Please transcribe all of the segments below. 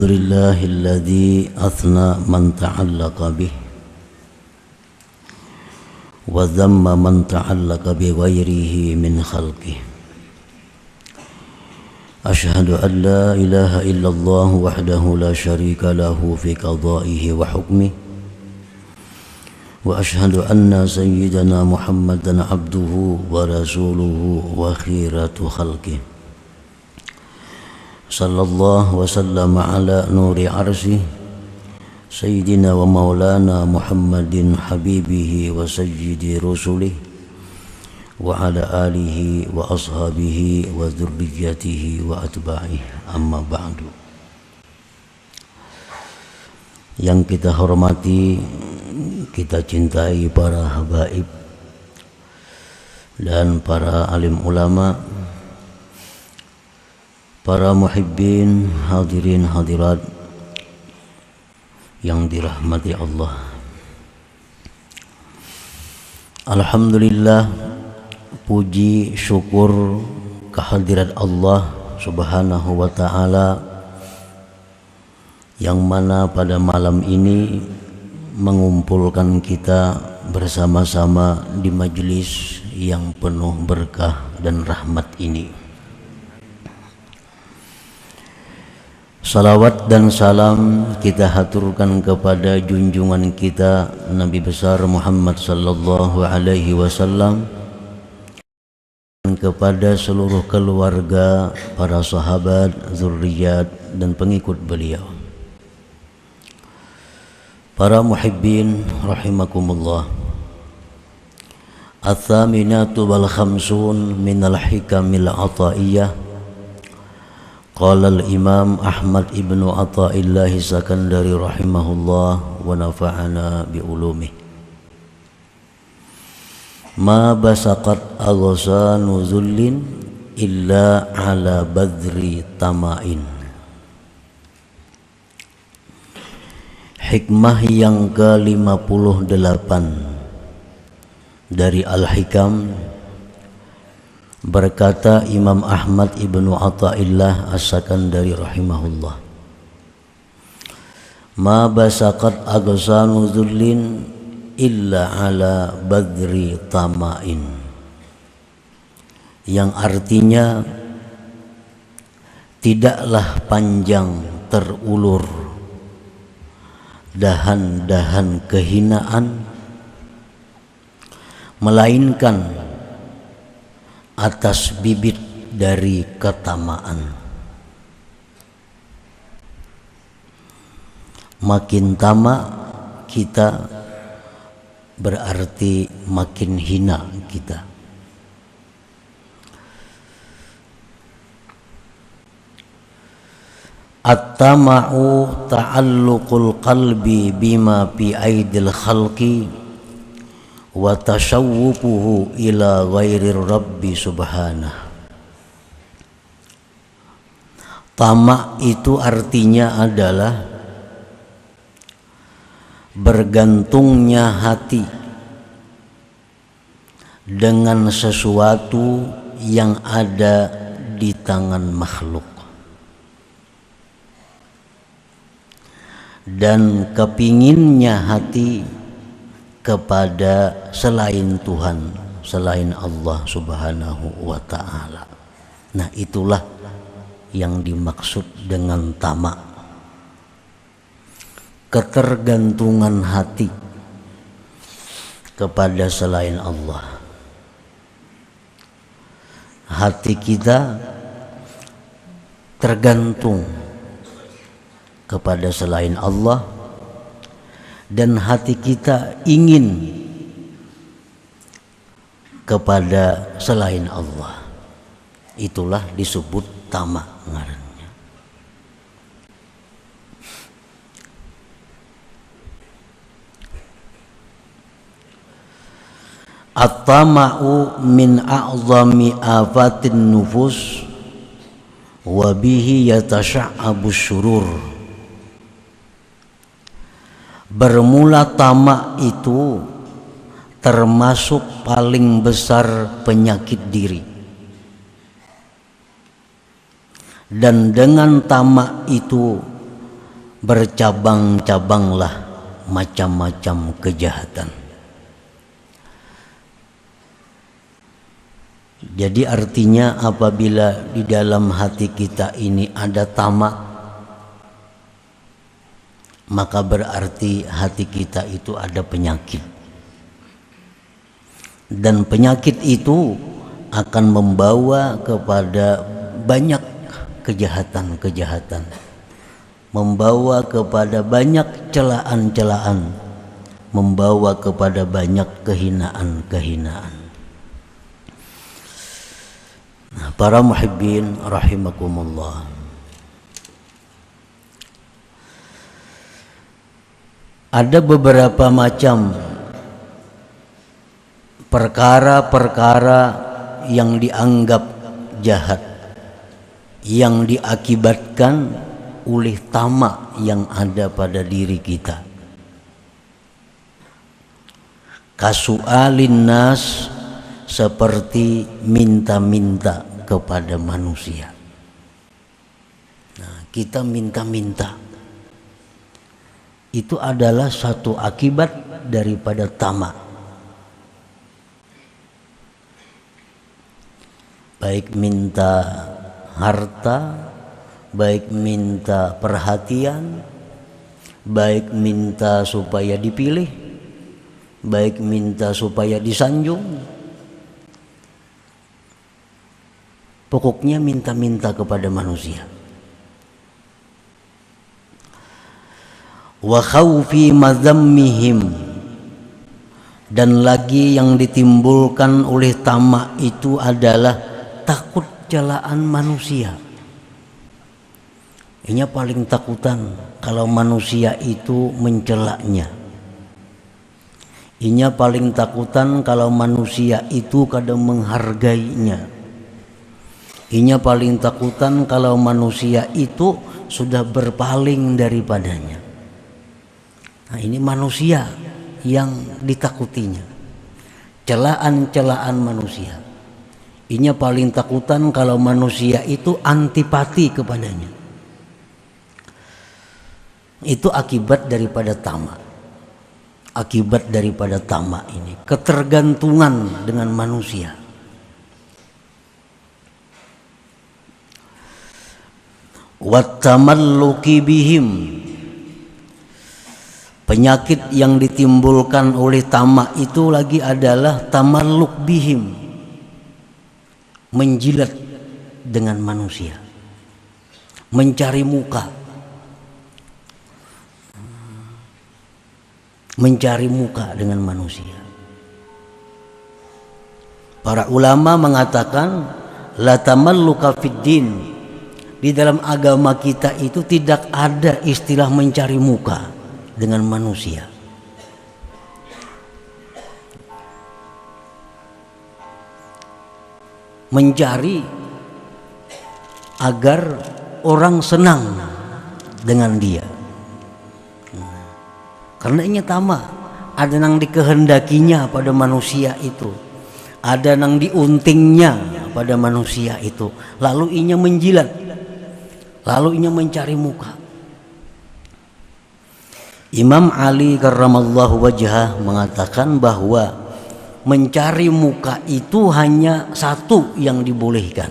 لله الذي أثنى من تعلق به وذم من تعلق بغيره من خلقه. أشهد أن لا إله إلا الله وحده لا شريك له في قضائه وحكمه، وأشهد أن سيدنا محمدا عبده ورسوله وخيرة خلقه، صلى الله وسلم على نور عرشه سيدنا ومولانا محمد حبيبه وسيد رسله وعلى آله وأصحابه وذريته وأتباعه. أما بعد. Yang kita hormati, kita cintai para habaib dan para alim ulama, para muhibbin, hadirin hadirat yang dirahmati Allah. Alhamdulillah, puji syukur kehadirat Allah Subhanahu wa ta'ala, yang mana pada malam ini mengumpulkan kita bersama-sama di majelis yang penuh berkah dan rahmat ini. Salawat dan salam kita haturkan kepada junjungan kita Nabi besar Muhammad sallallahu alaihi wasallam, dan kepada seluruh keluarga, para sahabat, zurriyat dan pengikut beliau. Para muhibbin rahimakumullah. Ats-tsaminatu wal khamsun minal hikamil ataiyah. Qala al-Imam Ahmad ibnu Athaillah Sakandari rahimahullah wa nafa'ana bi ulumih. Ma basaqat aghsanu zullin illa ala badri tama'in. Hikmah yang ke-58 dari Al-Hikam. Berkata Imam Ahmad ibnu Athaillah As-Sakandari rahimahullah, ma basaqat aghsanu dhullin illa ala badri tama'in, yang artinya tidaklah panjang terulur dahan-dahan kehinaan, melainkan atas bibit dari ketamaan. Makin tamak kita berarti makin hina kita. At-tama'u ta'alluqul qalbi bima fi aidil khalqi wa tashawwuquhu ila ghairir rabbi subhanah. Tamak itu artinya adalah bergantungnya hati dengan sesuatu yang ada di tangan makhluk, dan kepinginnya hati kepada selain Tuhan, selain Allah Subhanahu wa ta'ala. Nah, itulah yang dimaksud dengan tamak. Ketergantungan hati kepada selain Allah. Hati kita tergantung kepada selain Allah, dan hati kita ingin kepada selain Allah. Itulah disebut tamak ngarannya. At-tama'u min a'zami afatin nufus wa bihi yatasha'abu syurur. Bermula tamak itu termasuk paling besar penyakit diri. Dan dengan tamak itu bercabang-cabanglah macam-macam kejahatan. Jadi artinya apabila di dalam hati kita ini ada tamak, maka berarti hati kita itu ada penyakit. Dan penyakit itu akan membawa kepada banyak kejahatan-kejahatan, membawa kepada banyak celaan-celaan, membawa kepada banyak kehinaan-kehinaan. Nah, para muhibbin rahimakumullah, ada beberapa macam perkara-perkara yang dianggap jahat, yang diakibatkan oleh tamak yang ada pada diri kita. Kasu'alin nas, seperti minta-minta kepada manusia. Nah, kita minta-minta itu adalah satu akibat daripada tamak. Baik minta harta, baik minta perhatian, baik minta supaya dipilih, baik minta supaya disanjung. Pokoknya minta-minta kepada manusia. Wa khawfi madzammihim, dan lagi yang ditimbulkan oleh tamak itu adalah takut celaan manusia. Ini paling takutan kalau manusia itu mencelaknya. Ini paling takutan kalau manusia itu kadang menghargainya. Inya paling takutan kalau manusia itu sudah berpaling daripadanya. Nah, ini manusia yang ditakutinya, celaan-celaan manusia. Inya paling takutan kalau manusia itu antipati kepadanya. Itu akibat daripada tamak. Akibat daripada tamak ini, ketergantungan dengan manusia. Wattamalluki bihim, penyakit yang ditimbulkan oleh tamak itu lagi adalah tamalluk bihim, menjilat dengan manusia, mencari muka, mencari muka dengan manusia. Para ulama mengatakan la tamalluka fid din, di dalam agama kita itu tidak ada istilah mencari muka dengan manusia. Mencari agar orang senang dengan dia. Karena ini tamak, ada yang dikehendakinya pada manusia itu, ada yang diuntingnya pada manusia itu, lalu inya menjilat, lalu inya mencari muka. Imam Ali karramallahu wajhah mengatakan bahwa mencari muka itu hanya satu yang dibolehkan,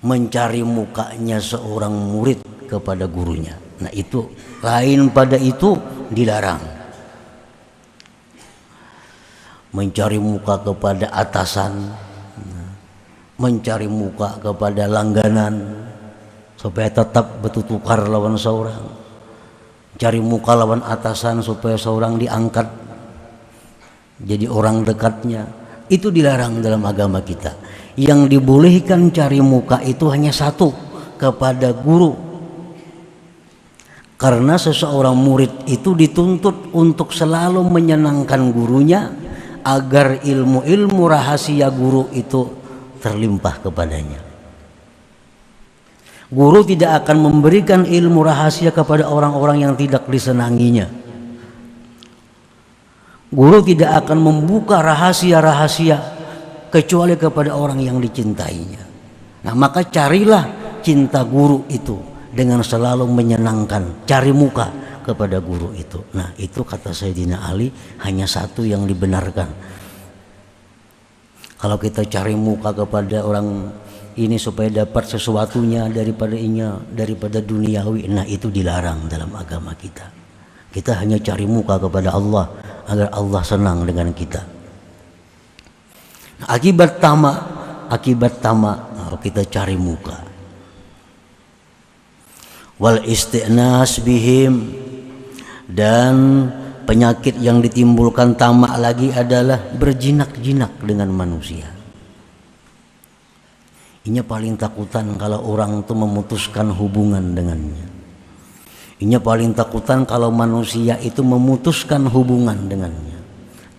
mencari mukanya seorang murid kepada gurunya. Nah itu, lain pada itu dilarang. Mencari muka kepada atasan, mencari muka kepada langganan supaya tetap bertukar lawan seorang, cari muka lawan atasan supaya seorang diangkat jadi orang dekatnya, itu dilarang dalam agama kita. Yang dibolehkan cari muka itu hanya satu, kepada guru. Karena seseorang murid itu dituntut untuk selalu menyenangkan gurunya agar ilmu-ilmu rahasia guru itu terlimpah kepadanya. Guru tidak akan memberikan ilmu rahasia kepada orang-orang yang tidak disenanginya. Guru tidak akan membuka rahasia-rahasia kecuali kepada orang yang dicintainya. Nah, maka carilah cinta guru itu dengan selalu menyenangkan, cari muka kepada guru itu. Nah, itu kata Sayyidina Ali hanya satu yang dibenarkan. Kalau kita cari muka kepada orang ini supaya dapat sesuatunya daripada duniawi, nah itu dilarang dalam agama kita. Kita hanya cari muka kepada Allah agar Allah senang dengan kita. Nah, akibat tamak kita cari muka. Wal isti'nas bihim, dan penyakit yang ditimbulkan tamak lagi adalah berjinak-jinak dengan manusia. Ini paling takutan kalau orang itu memutuskan hubungan dengannya. Ini paling takutan kalau manusia itu memutuskan hubungan dengannya.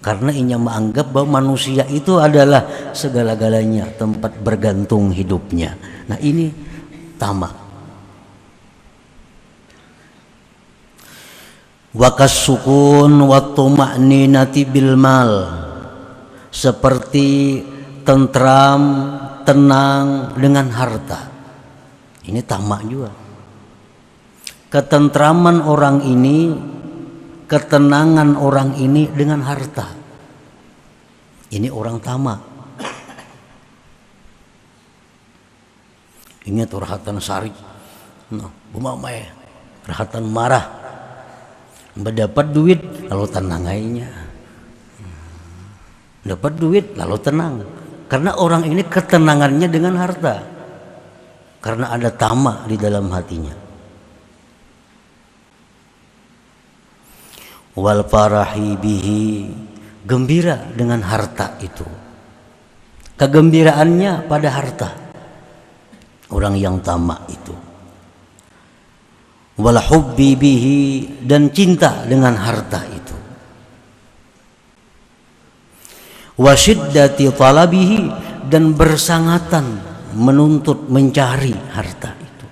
Karena inya menganggap bahwa manusia itu adalah segala-galanya, tempat bergantung hidupnya. Nah, ini tamak. Wakas sukun wa tuma'ninati bil mal, seperti tentram, tenang dengan harta. Ini tamak juga. Ketentraman orang ini, ketenangan orang ini dengan harta. Ini orang tamak. Ingat rahatan sari, bumamai, rahatan marah. Mendapat duit lalu tenang aja. Dapat duit lalu tenang. Karena orang ini ketenangannya dengan harta. Karena ada tamak di dalam hatinya. Wal farahi bihi, gembira dengan harta itu. Kegembiraannya pada harta. Orang yang tamak itu. Wal hubbi bihi, dan cinta dengan harta itu. Wa syiddati talabihi, dan bersangatan menuntut mencari harta itu.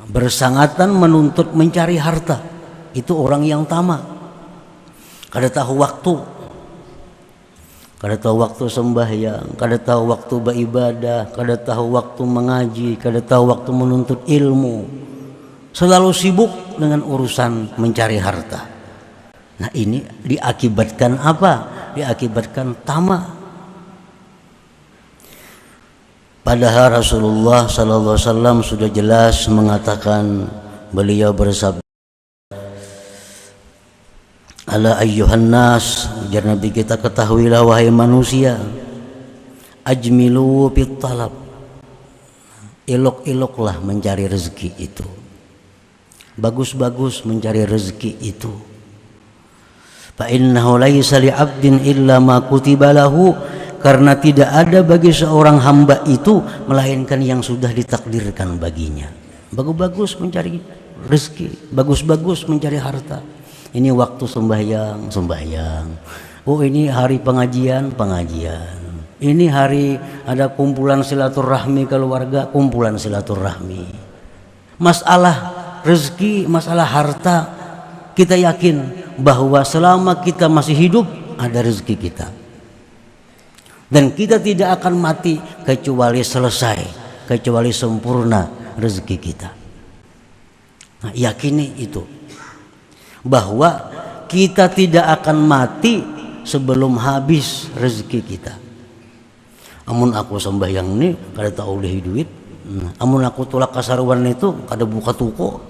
Bersangatan menuntut mencari harta itu orang yang tamak. Kada tahu waktu, kada tahu waktu sembahyang, kada tahu waktu beribadah, kada tahu waktu mengaji, kada tahu waktu menuntut ilmu. Selalu sibuk dengan urusan mencari harta. Nah, ini diakibatkan apa? Diakibatkan tamak. Padahal Rasulullah sallallahu alaihi wasallam sudah jelas mengatakan, beliau bersabda, ala ayyuhan nas, ujar Nabi kita, ketahuilah wahai manusia, ajmilu fit talab, elok-eloklah mencari rezeki itu. Bagus-bagus mencari rezeki itu. Fa innahu laisa li 'abdin illa ma kutiba lahu, karena tidak ada bagi seorang hamba itu melainkan yang sudah ditakdirkan baginya. Bagus-bagus mencari rezeki, bagus-bagus mencari harta. Ini waktu sembahyang. Oh, ini hari pengajian. Ini hari ada kumpulan silaturahmi keluarga, kumpulan silaturahmi. Masalah rezeki, masalah harta, kita yakin bahwa selama kita masih hidup ada rezeki kita, dan kita tidak akan mati kecuali selesai, kecuali sempurna rezeki kita. Nah, yakini itu, bahwa kita tidak akan mati sebelum habis rezeki kita. Amun aku sembahyang ini kada tahu oleh duit, amun aku tulak kasaruan itu kada buka toko,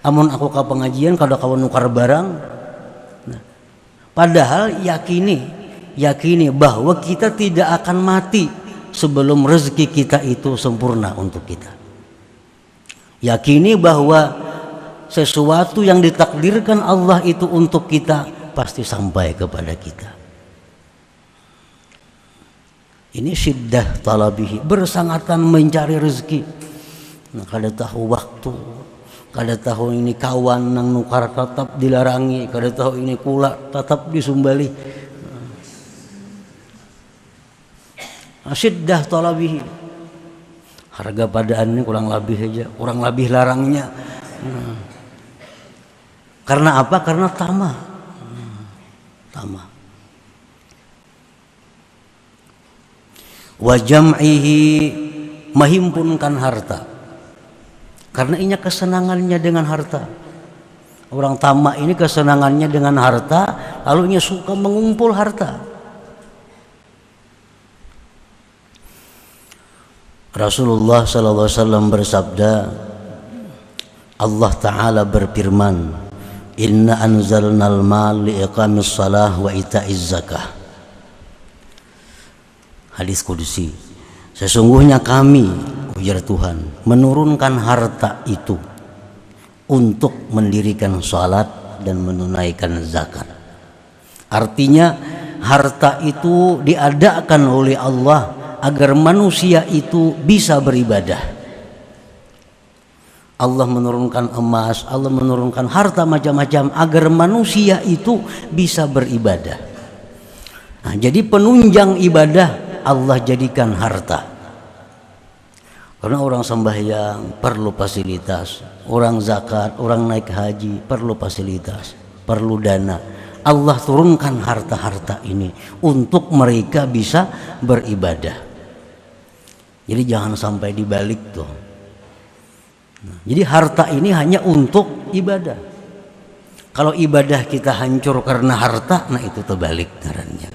amun aku ke pengajian kada kawan nukar barang. Nah, padahal yakini bahwa kita tidak akan mati sebelum rezeki kita itu sempurna untuk kita. Yakini bahwa sesuatu yang ditakdirkan Allah itu untuk kita pasti sampai kepada kita. Ini syiddah talabihi, bersangatan mencari rezeki. Nah, kada tahu waktu, kada tahu ini kawan nang nukar tetap dilarangi, kada tahu ini kula tetap disumbali. Syiddah talabihi, harga padaan ini kurang lebih aja, kurang lebih larangnya. Karena apa? Karena tamak. Wa jam'ihi, menghimpunkan harta. Karena ini kesenangannya dengan harta. Orang tamak ini kesenangannya dengan harta, lalu ia suka mengumpul harta. Rasulullah sallallahu alaihi wasallam bersabda, Allah Ta'ala berfirman, Inna anzalnal mal liiqamis salah wa ita'iz zakah. Hadis kudusi. Sesungguhnya kami, ujar Tuhan, menurunkan harta itu untuk mendirikan salat dan menunaikan zakat. Artinya harta itu diadakan oleh Allah agar manusia itu bisa beribadah. Allah menurunkan emas, Allah menurunkan harta macam-macam agar manusia itu bisa beribadah. Nah, jadi penunjang ibadah Allah jadikan harta. Karena orang sembahyang perlu fasilitas, orang zakat, orang naik haji perlu fasilitas, perlu dana. Allah turunkan harta-harta ini untuk mereka bisa beribadah. Jadi jangan sampai dibalik tuh. Jadi harta ini hanya untuk ibadah. Kalau ibadah kita hancur karena harta, nah itu terbalik caranya.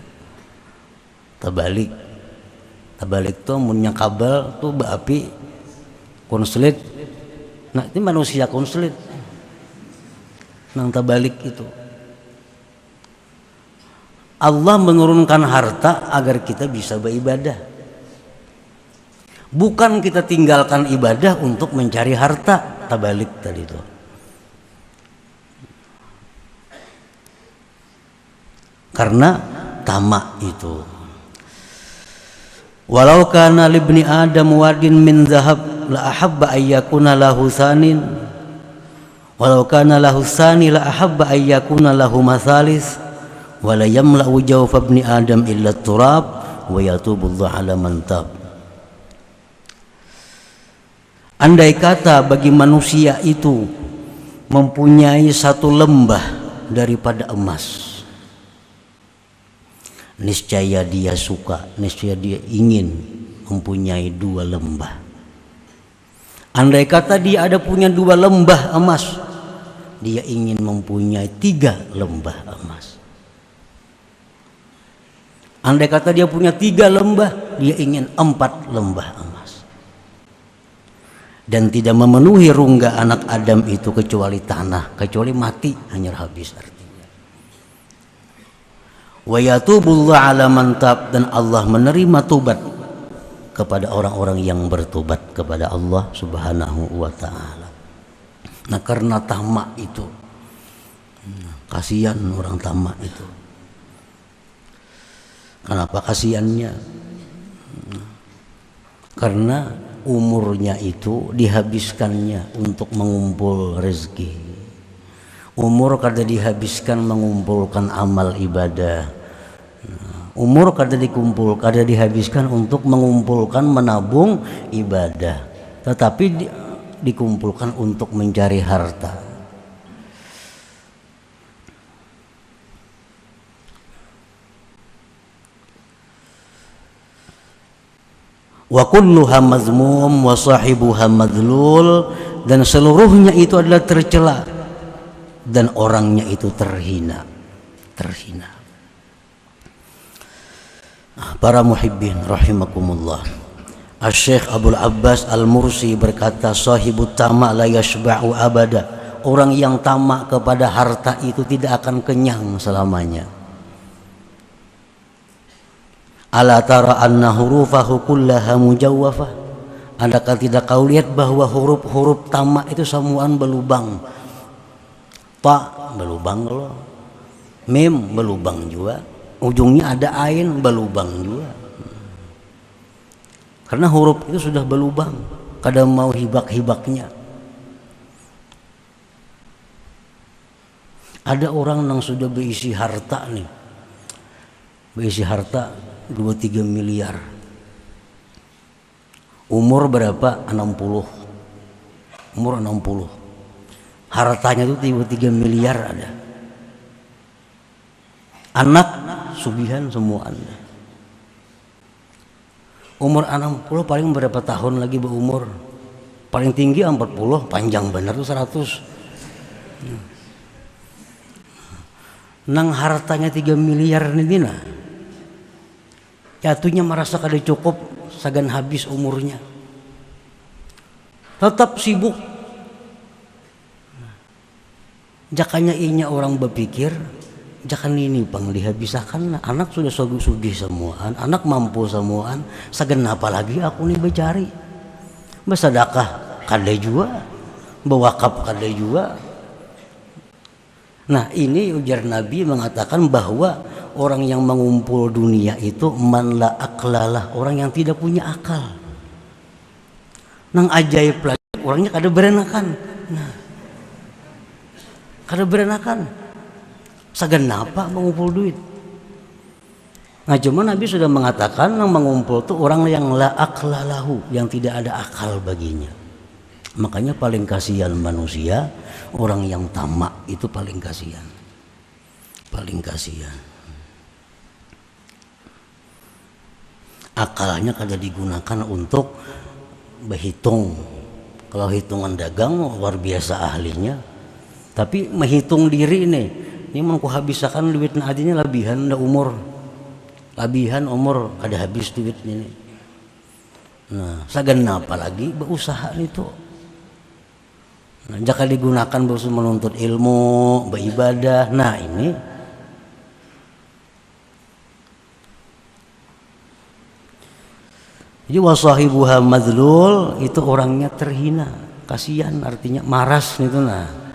Terbalik. Terbalik tuh munnya kabel tuh api konslet. Nah ini manusia konslet. Nang terbalik itu. Allah menurunkan harta agar kita bisa beribadah. Bukan kita tinggalkan ibadah untuk mencari harta. Terbalik tadi itu. Karena tamak itu. Walau kana libni Adam wadin min zahab la ahabba ayyakuna lahu sanin. Walau kana lahu sani la ahabba ayyakuna lahu masalis. Wala yamla'u jawfa ibni Adam illa turab wa yatubullahu ala man tab. Andai kata bagi manusia itu mempunyai satu lembah daripada emas, niscaya dia suka, niscaya dia ingin mempunyai dua lembah. Andai kata dia ada punya dua lembah emas, dia ingin mempunyai 3 lembah emas. Andai kata dia punya 3 lembah, dia ingin 4 lembah emas. Dan tidak memenuhi rungga anak Adam itu kecuali tanah, kecuali mati, hanya habis artinya. Wa yatubullahu ala man tab, dan Allah menerima tobat kepada orang-orang yang bertobat kepada Allah Subhanahu wa taala. Nah, karena tamak itu, kasihan orang tamak itu. Kenapa kasihannya? Karena umurnya itu dihabiskannya untuk mengumpul rezeki. Umur kada dihabiskan mengumpulkan amal ibadah. Umur kada dihabiskan untuk mengumpulkan menabung ibadah, tetapi dikumpulkan untuk mencari harta. Wa kulluha mazmum wa sahibuha madlul, dan seluruhnya itu adalah tercela dan orangnya itu terhina. Para muhibbin rahimakumullah, Asy-Syaikh Abdul Abbas Al-Mursi berkata, sahibut tamak la yashba'u abada. Orang yang tamak kepada harta itu tidak akan kenyang selamanya. Ala tara anna hurufahu kullaha mujawwafah. Adakah tidak kau lihat bahwa huruf-huruf tamak itu semuaan berlubang? Ta berlubang loh. Mim berlubang juga. Ujungnya ada ain berlubang juga. Karena huruf itu sudah berlubang. Kadang mau hibak-hibaknya. Ada orang yang sudah berisi harta nih. Berisi harta 2-3 miliar. Umur berapa? 60. Umur 60. Hartanya itu 3 miliar ada. Anak sugihan semua Anda. Umur 60 paling berapa tahun lagi berumur? Paling tinggi 40, panjang bener tuh 100. Nang hartanya 3 miliar nih dina. Jatuhnya merasa kada cukup, sagan habis umurnya. Tetap sibuk. Jakanya inya orang berpikir, jakan ini pang dihabiskan, anak sudah sugih semuaan, anak mampu semuaan, sagan apa lagi aku nih bercari. Bersedekah kada juga, berwakaf kada juga. Nah ini ujar Nabi mengatakan bahwa orang yang mengumpul dunia itu man la aklalah, orang yang tidak punya akal. Nang ajaib lagi orangnya kada berenakan. Nah, kada berenakan. Sagan apa mengumpul duit? Nah cuma Nabi sudah mengatakan yang mengumpul itu orang yang la aklalahu, yang tidak ada akal baginya. Makanya paling kasihan manusia orang yang tamak, itu paling kasihan. Paling kasihan. Akalnya kada digunakan untuk berhitung. Kalau hitungan dagang luar biasa ahlinya. Tapi menghitung diri ini mau kuhabiskan duit adinya labihan dah umur. Labihan umur kada habis duit ini. Nah, sagan apa lagi berusaha itu. Nah, jika digunakan berusaha menuntut ilmu, beribadah. Nah, ini jadi wasahibuha madlul, itu orangnya terhina, kasihan, artinya maras itu. Nah,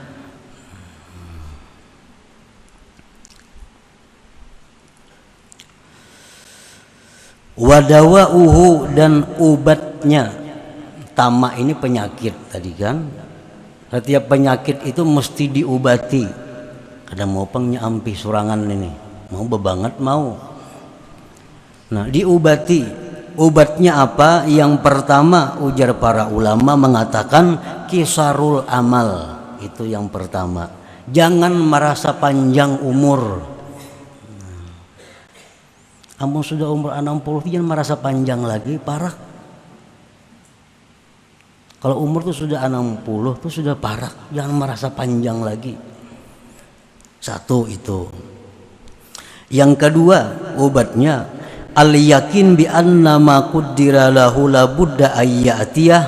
wadawauhu, dan obatnya. Tamak ini penyakit tadi kan. Setiap penyakit itu mesti diobati. Kadang mau pengnya ampi surangan ini, mau bebanget mau. Nah diobati. Obatnya apa? Yang pertama ujar para ulama mengatakan kisarul amal. Itu yang pertama. Jangan merasa panjang umur. Kamu sudah umur 60 jangan merasa panjang lagi, parah. Kalau umur tuh sudah 60 tuh sudah parah, jangan merasa panjang lagi. Satu itu. Yang kedua obatnya al yakin bi anna ma qaddara lahu la budda ayyatiyah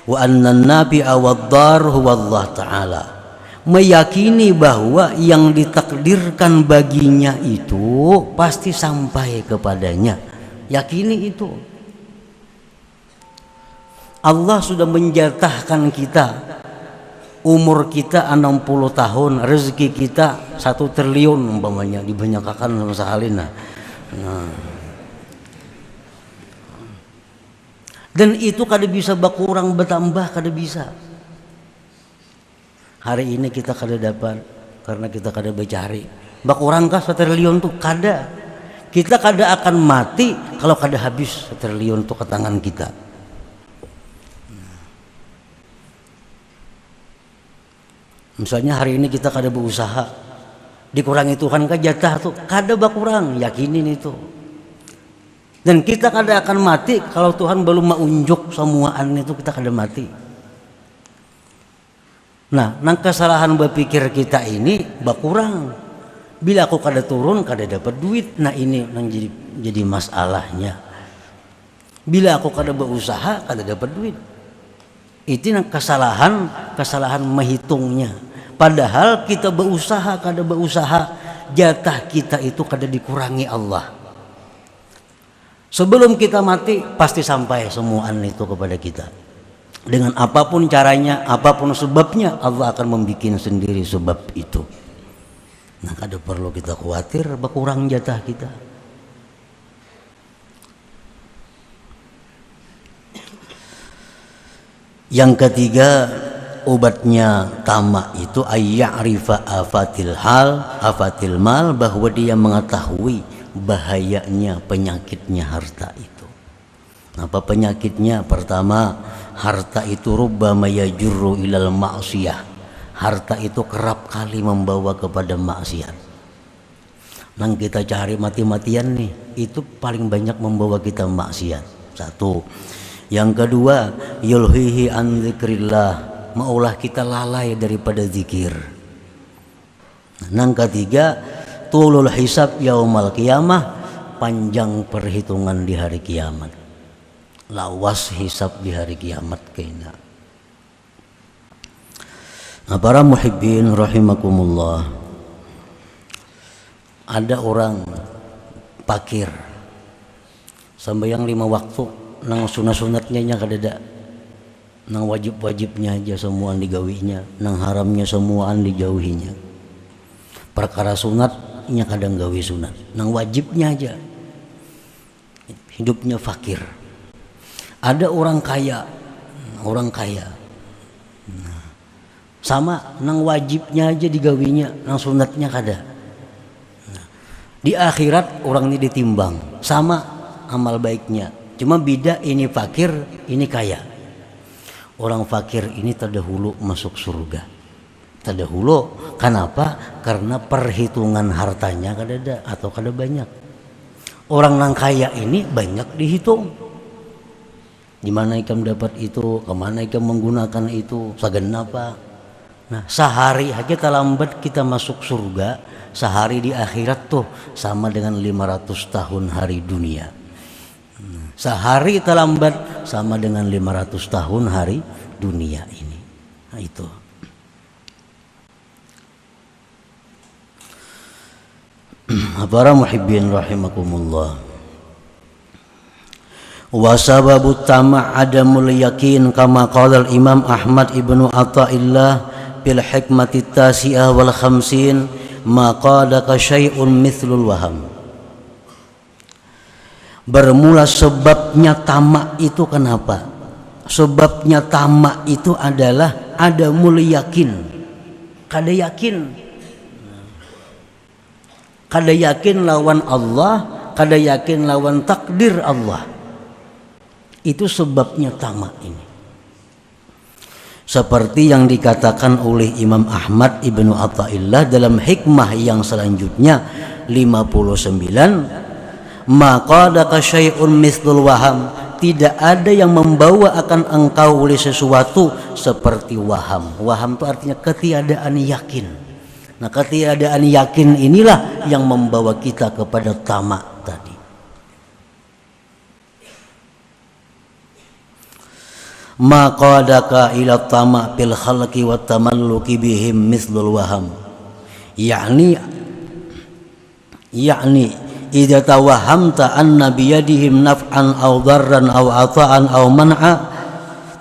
wa anna an-nabi'a wad-dar huwa Allah taala. Meyakini bahwa yang ditakdirkan baginya itu pasti sampai kepadanya. Yakini itu. Allah sudah menjatahkan kita umur kita 60 tahun, rezeki kita 1 triliun umpamanya dibanyakan sama sahalina. Nah. Dan itu kada bisa berkurang bertambah, kada bisa. Hari ini kita kada dapat karena kita kada bercari. Berkurangkah 1 triliun tuh kada. Kita kada akan mati kalau kada habis 1 triliun tuh ke tangan kita. Misalnya hari ini kita kada berusaha, dikurangi Tuhan ke jatah tuh kada berkurang, yakinin itu. Dan kita kada akan mati kalau Tuhan belum menunjuk semuaan itu, kita kada mati. Nah, nang kesalahan berpikir kita ini berkurang. Bila aku kada turun, kada dapat duit. Nah ini yang jadi masalahnya. Bila aku kada berusaha, kada dapat duit. Itu nang kesalahan menghitungnya. Padahal kita berusaha, kada berusaha, jatah kita itu kada dikurangi Allah. Sebelum kita mati pasti sampai semuaan itu kepada kita. Dengan apapun caranya, apapun sebabnya, Allah akan membuat sendiri sebab itu. Nah, kada perlu kita khawatir berkurang jatah kita. Yang ketiga, obatnya tamak itu ayya'rifa afatil mal, bahwa dia mengetahui bahayanya penyakitnya harta itu. Apa penyakitnya? Pertama, harta itu rubbama yajurru ilal ma'siyah. Harta itu kerap kali membawa kepada maksiat. Nang kita cari mati-matian nih, itu paling banyak membawa kita maksiat. Satu. Yang kedua, yulhihi an dzikrillah, maulah kita lalai daripada zikir. Yang ketiga, tulul hisab yaumal qiyamah, panjang perhitungan di hari kiamat. Lawas hisab di hari kiamat kena. Nah, para muhibbin rahimakumullah, ada orang pakir sambayang 5 waktu, nang sunat-sunatnya nya kadada, nang wajib-wajibnya aja semuaan digawinya, nang haramnya semuaan dijauhinya. Perkara sunatnya kadang gawi sunat, nang wajibnya aja. Hidupnya fakir. Ada orang kaya, sama nang wajibnya aja digawinya, nang sunatnya kada. Di akhirat orang ini ditimbang, sama amal baiknya, cuma beda, ini fakir, ini kaya. Orang fakir ini terdahulu masuk surga. Terdahulu, kenapa? Karena perhitungan hartanya kada atau kada banyak. Orang nang kaya ini banyak dihitung. Di mana ikam dapat itu, kemana ikam menggunakan itu, segenapa. Nah, sehari aja terlambat kita masuk surga, sehari di akhirat tuh sama dengan 500 tahun hari dunia. Sehari terlambat sama dengan 500 tahun hari dunia ini. Nah, itu. Para muhibbin rahimakumullah. Wa sababu tama' adamul yakin kama qala al-Imam Ahmad ibnu Athaillah bil hikmati tasi'ah wal khamsin ma qadaka syai'un mithlul waham. Bermula sebabnya tamak itu kenapa? Sebabnya tamak itu adalah adamul yakin. Kada yakin lawan Allah, kada yakin lawan takdir Allah. Itu sebabnya tamak ini. Seperti yang dikatakan oleh Imam Ahmad ibnu Athaillah dalam hikmah yang selanjutnya 59, maka daka syai'un mithlul waham, tidak ada yang membawa akan engkau oleh sesuatu seperti waham. Waham itu artinya ketiadaan yakin. Nah, ketiadaan yakin inilah yang membawa kita kepada tamak tadi. Maqadaka ila tama' fil khalqi wa tamalluki bihim mithlul waham. Yani idza tawahamta anna biyadihim naf'an aw darran aw ata'an aw man'a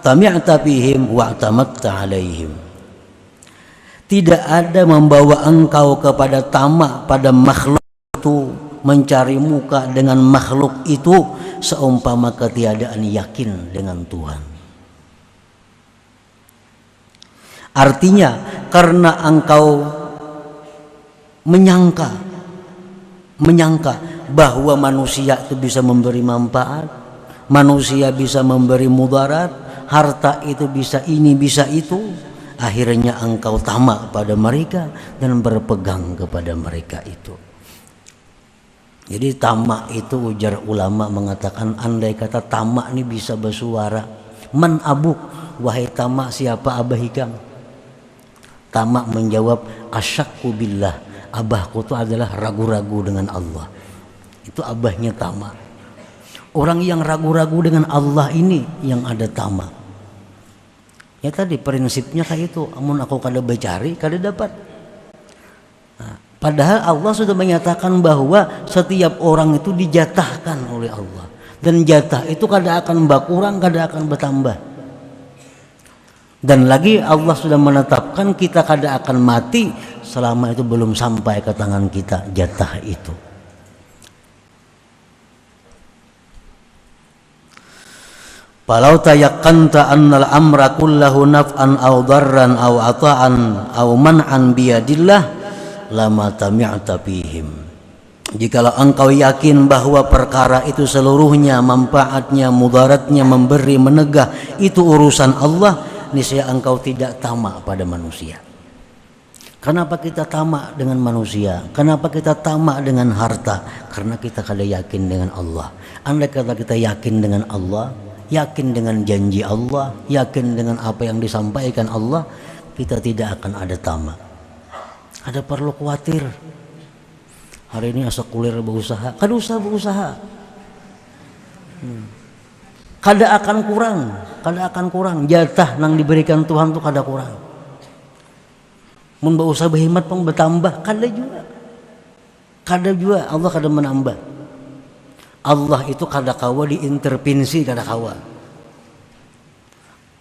tami'ta bihim wa tamatta alaihim. Tidak ada membawa engkau kepada tamak pada makhluk itu, mencari muka dengan makhluk itu seumpama ketiadaan yakin dengan Tuhan. Artinya karena engkau menyangka bahwa manusia itu bisa memberi manfaat, manusia bisa memberi mudarat, harta itu bisa ini bisa itu, akhirnya engkau tamak pada mereka dan berpegang kepada mereka itu. Jadi tamak itu, ujar ulama mengatakan, andai kata tamak ini bisa bersuara, man abuk, wahai tamak siapa abah hikam? Tamak menjawab, asyakku billah, abahku itu adalah ragu-ragu dengan Allah. Itu abahnya tamak. Orang yang ragu-ragu dengan Allah ini yang ada tamak. Ya tadi prinsipnya kayak itu, amun aku kada becari kada dapat. Nah, padahal Allah sudah menyatakan bahwa setiap orang itu dijatahkan oleh Allah, dan jatah itu kada akan berkurang, kada akan bertambah. Dan lagi Allah sudah menetapkan kita kada akan mati selama itu belum sampai ke tangan kita jatah itu. Falau tayaqqanta annal amra kullahu naf'an aw darran aw ata'an aw man'an biyadillah lama tami'ta bihim. Jikalau engkau yakin bahwa perkara itu seluruhnya manfaatnya, mudaratnya, memberi, menegah itu urusan Allah, niscaya engkau tidak tamak pada manusia. Kenapa kita tamak dengan manusia? Kenapa kita tamak dengan harta? Karena kita kada yakin dengan Allah. Andai kata kita yakin dengan Allah, yakin dengan janji Allah, yakin dengan apa yang disampaikan Allah, kita tidak akan ada tamak. Ada perlu khawatir. Hari ini asa kulir berusaha, kada usah berusaha. Kada akan kurang. Jatah nang diberikan Tuhan tuh kada kurang. Mun berusaha berhemat pun bertambah, kada juga. Allah kada menambah. Allah itu kada kawa diintervensi, kada kawa.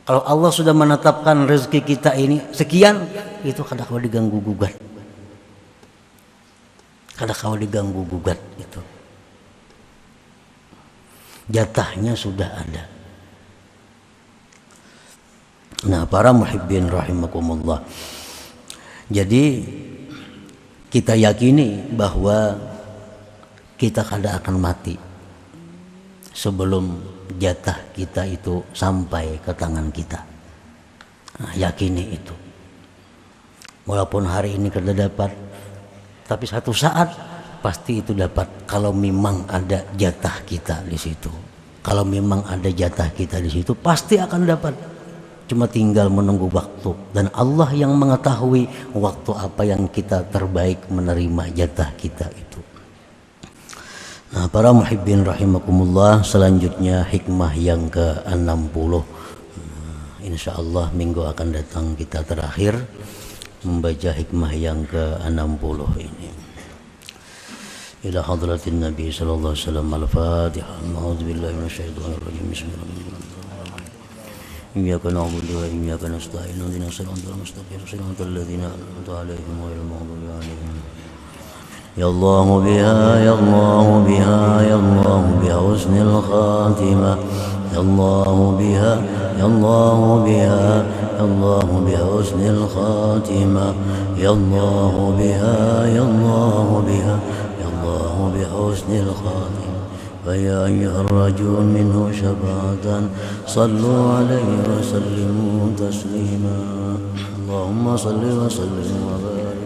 Kalau Allah sudah menetapkan rezeki kita ini sekian, itu kada kawa diganggu gugat. Kada kawa diganggu gugat itu. Jatahnya sudah ada. Nah, para muhibbin rahimakumullah. Jadi kita yakini bahwa kita kada akan mati sebelum jatah kita itu sampai ke tangan kita. Nah, yakini itu. Walaupun hari ini kada dapat, tapi satu saat pasti itu dapat kalau memang ada jatah kita di situ. Kalau memang ada jatah kita di situ pasti akan dapat. Cuma tinggal menunggu waktu, dan Allah yang mengetahui waktu apa yang kita terbaik menerima jatah kita itu. Nah, para muhibbin rahimakumullah, selanjutnya hikmah yang ke-60. Insyaallah minggu akan datang kita terakhir membaca hikmah yang ke-60 ini. Ila hadratin Nabi sallallahu alaihi wasallam. Al-Fatihah. A'udzubillahi minasyaitonir rajim. Bismillahirrahmanirrahim. Iyyaka na'budu wa iyyaka nasta'in. Ihdinas siratal mustaqim. Siratal ladzina an'amta 'alaihim ghairil maghdubi 'alaihim. Ya Allah biha, ya Allah biha, ya Allah biha husnil khatimah. Ya Allah biha, ya Allah biha, ya Allah biha husnil khatimah. Ya Allah biha, ya Allah biha, ya Allah biha husnil khatimah. فيا أيها الرجل منه شفاعة صلوا عليه وسلموا تسليما. اللهم صل وسلم وبارك